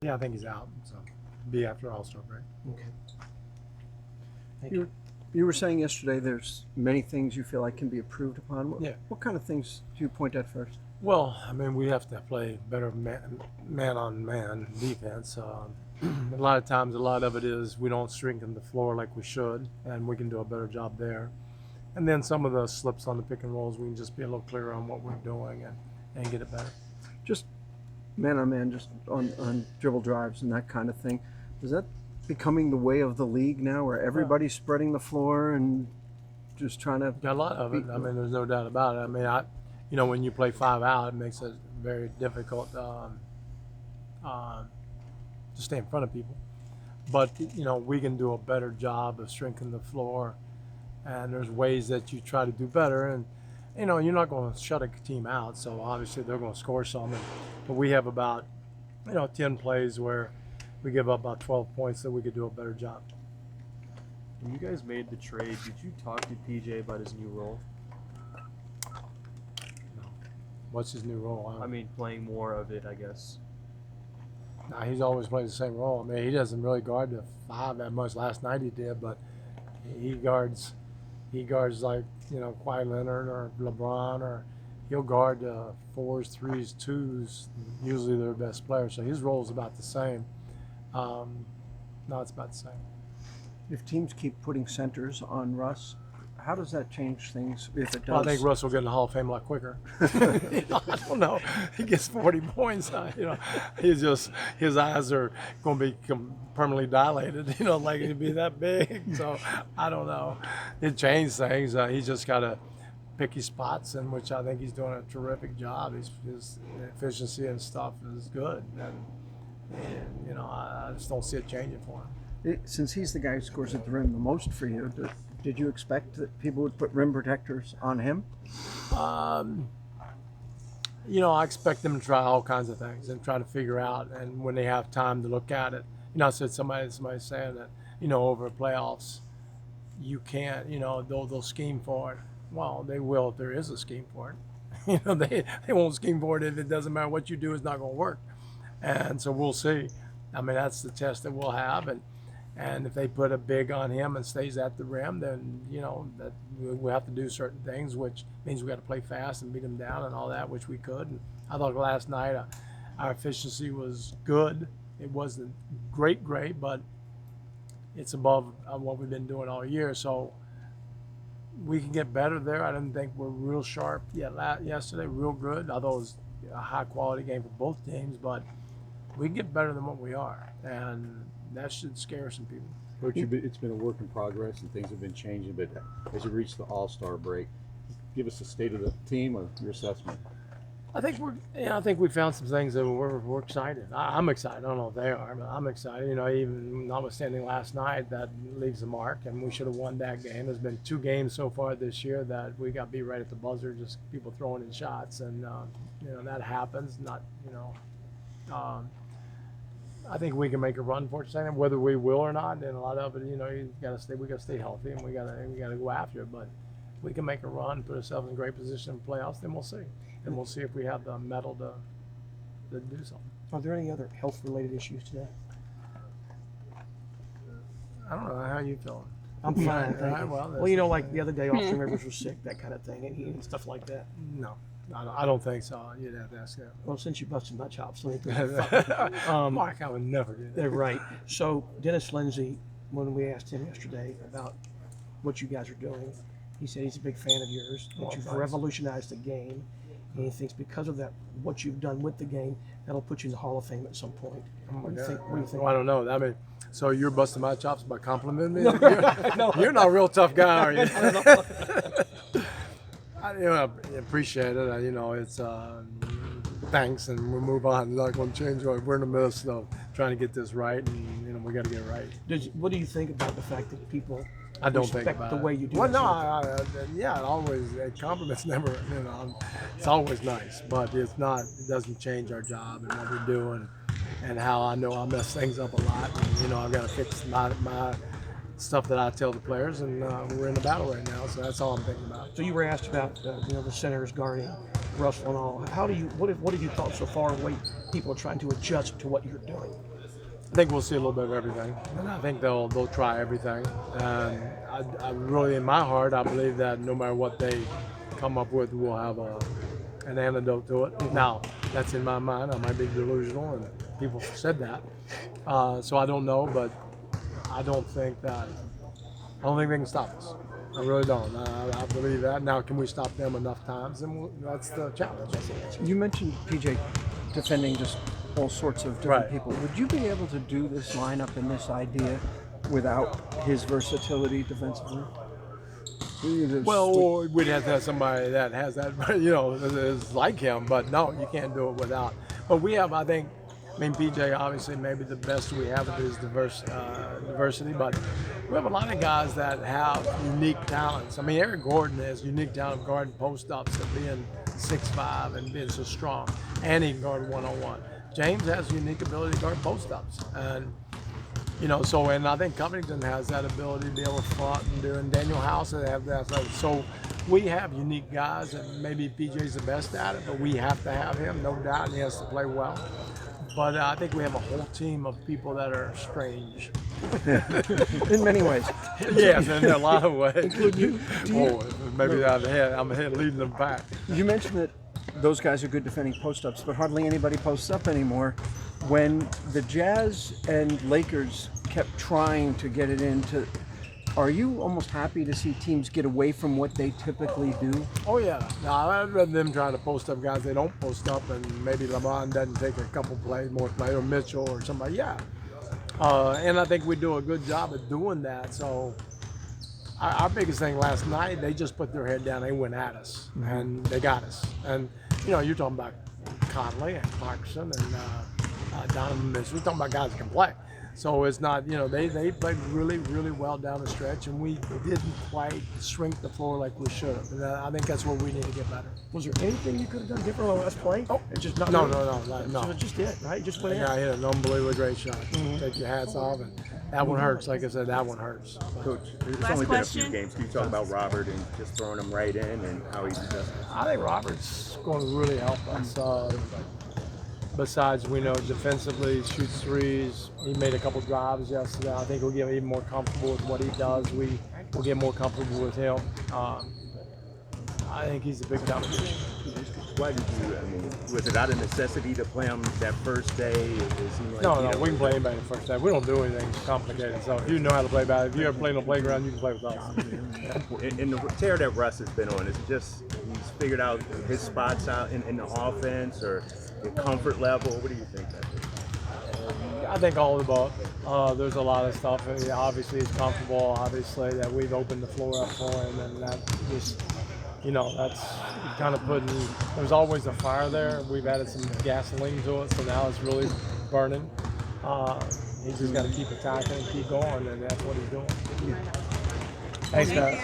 Yeah, I think he's out, so be after All-Star break. Okay. Thank you. You were saying yesterday there's many things you feel like can be improved upon. Yeah. What kind of things do you point at first? Well, I mean, we have to play better man-on-man defense. A lot of times, a lot of it is we don't strengthen the floor like we should, and we can do a better job there. And then some of the slips on the pick and rolls, we can just be a little clearer on what we're doing and get it better. Just man on man, just on dribble drives and that kind of thing. Is that becoming the way of the league now, where everybody's spreading the floor and just trying to? Got a lot of it. I mean, there's no doubt about it. I mean, when you play 5 out, it makes it very difficult to stay in front of people. But we can do a better job of strengthening the floor, and there's ways that you try to do better. And you're not going to shut a team out, so obviously they're going to score some. But we have about 10 plays where we give up about 12 points that we could do a better job. When you guys made the trade, did you talk to PJ about his new role? No. What's his new role? I mean, playing more of it, I guess. Nah, he's always played the same role. I mean, he doesn't really guard the 5 that much. Last night he did, but he guards like Kawhi Leonard or LeBron, or he'll guard 4s, 3s, 2s. Usually they're the best players, so his role is about the same. No, it's about the same. If teams keep putting centers on Russ, how does that change things? If it does, Well, I think Russ will get in the Hall of Fame a lot quicker. I don't know. He gets 40 points. He's just, his eyes are going to be permanently dilated. Like he'd be that big. So I don't know. It changed things. He's just got to pick his spots, in which I think he's doing a terrific job. His efficiency and stuff is good, and I just don't see it changing for him. Since he's the guy who scores at the rim the most for you, did you expect that people would put rim protectors on him? I expect them to try all kinds of things and try to figure out, and when they have time to look at it. I said somebody saying that, over playoffs, you can't, they'll scheme for it. Well, they will if there is a scheme for it. They won't scheme for it if it doesn't matter what you do, it's not going to work. And so we'll see. I mean, that's the test that we'll have, and if they put a big on him and stays at the rim, then that we have to do certain things, which means we got to play fast and beat him down and all that, which we could. And I thought last night our efficiency was good. It wasn't great, but it's above what we've been doing all year. So we can get better there. I didn't think we're real sharp yet yesterday, real good. I thought it was a high quality game for both teams, but we can get better than what we are, and that should scare some people. Coach, it's been a work in progress and things have been changing, but as you reach the All-Star break, give us a state of the team or your assessment. I think we found some things that we're excited. I'm excited. I don't know if they are, but I'm excited. Even notwithstanding last night, that leaves a mark, and we should have won that game. There's been 2 games so far this year that we got beat right at the buzzer, just people throwing in shots, and that happens. I think we can make a run for it, whether we will or not. And a lot of it, we got to stay healthy, and we got to go after it. But we can make a run, put ourselves in a great position in playoffs. Then we'll see, and we'll see if we have the mettle to do something. Are there any other health-related issues today? I don't know how you feeling. I'm fine. Right, Thank you. well, like the other day, Austin Rivers was sick, that kind of thing, and stuff like that. No, I don't think so. You'd have to ask that. Well, since you busted my chops, let me Mark, I would never do that. They're right. So Dennis Lindsay, when we asked him yesterday about what you guys are doing, he said he's a big fan of yours, that you've revolutionized the game, and he thinks because of that, what you've done with the game, that'll put you in the Hall of Fame at some point. What do you think? Well, I don't know. I mean, so you're busting my chops by complimenting me? No. You're not a real tough guy, are you? I appreciate it. It's thanks, and we'll move on. Not going to change. We're in the midst of trying to get this right, and we got to get it right. What do you think about the fact that people I don't think respect about the it. way you do Well, it? no, yeah, it always compliments never. It's always nice, but it's not. It doesn't change our job and what we're doing, and how I know I mess things up a lot. And, I've got to fix my stuff that I tell the players, and we're in the battle right now, so that's all I'm thinking about. So you were asked about the centers guarding. Russ and all. What have you thought so far of the way people are trying to adjust to what you're doing? I think we'll see a little bit of everything, and I think they'll try everything. And I really, in my heart, I believe that no matter what they come up with, we'll have an antidote to it. Now, that's in my mind. I might be delusional, and people have said that. So I don't know, but I don't think they can stop us. I really don't. I believe that. Now, can we stop them enough times? And that's the challenge. You mentioned PJ defending just all sorts of different Right. people. Would you be able to do this lineup and this idea without his versatility defensively? You just Well, switch- or we'd have to have somebody that has that, is like him. But no, you can't do it without. But we have, I think, PJ obviously maybe the best we have is diversity, but we have a lot of guys that have unique talents. Eric Gordon has unique talent of guarding post-ups and being 6'5" and being so strong, and he can guard one-on-one. James has unique ability to guard post-ups, and and I think Covington has that ability to be able to front and do, and Daniel House have that. So we have unique guys, and maybe PJ's the best at it, but we have to have him, no doubt, and he has to play well. But I think we have a whole team of people that are strange. in many ways. Yes, in a lot of ways. Maybe I'm ahead leading them back. You mentioned that those guys are good defending post-ups, but hardly anybody posts up anymore. When the Jazz and Lakers kept trying to get it into, are you almost happy to see teams get away from what they typically do? Oh yeah. Now I'd rather them trying to post up guys they don't post up, and maybe LeBron doesn't take a couple more plays, or Mitchell or somebody. Yeah. And I think we do a good job of doing that. So our biggest thing last night, they just put their head down, they went at us, and they got us. And you're talking about Conley and Clarkson and Donovan Mitchell. We're talking about guys that can play. So it's not, they played really, really well down the stretch, and we didn't quite shrink the floor like we should have. And I think that's where we need to get better. Was there anything you could have done different on the last play? Oh, It's just not. No. So it just did, right? Just went in. Yeah, I hit an unbelievably great shot. Take your hats off, and that one hurts. Like I said, that one hurts. Coach, there's Last only question. been a few games. Can you talk about Robert and just throwing him right in and how he's adjusted? I think Robert's going to really help us. Besides, we know defensively, he shoots threes. He made a couple drives yesterday. I think we'll get even more comfortable with what he does. We will get more comfortable with him. I think he's a big competition. Why did you, was it out of necessity to play him that first day? It seemed like, No, we can play anybody the first time. We don't do anything complicated. So if you know how to play bad, if you ever played on the playground, you can play with us. In the tear that Russ has been on, is it just he's figured out his spots out in the offense, or the comfort level? What do you think that is? I think all of the above. There's a lot of stuff. Obviously, he's comfortable. Obviously, that we've opened the floor up for him, and that just, that's kind of putting. There's always a fire there. We've added some gasoline to it, so now it's really burning. He's just got to keep attacking and keep going, and that's what he's doing. Thanks, guys.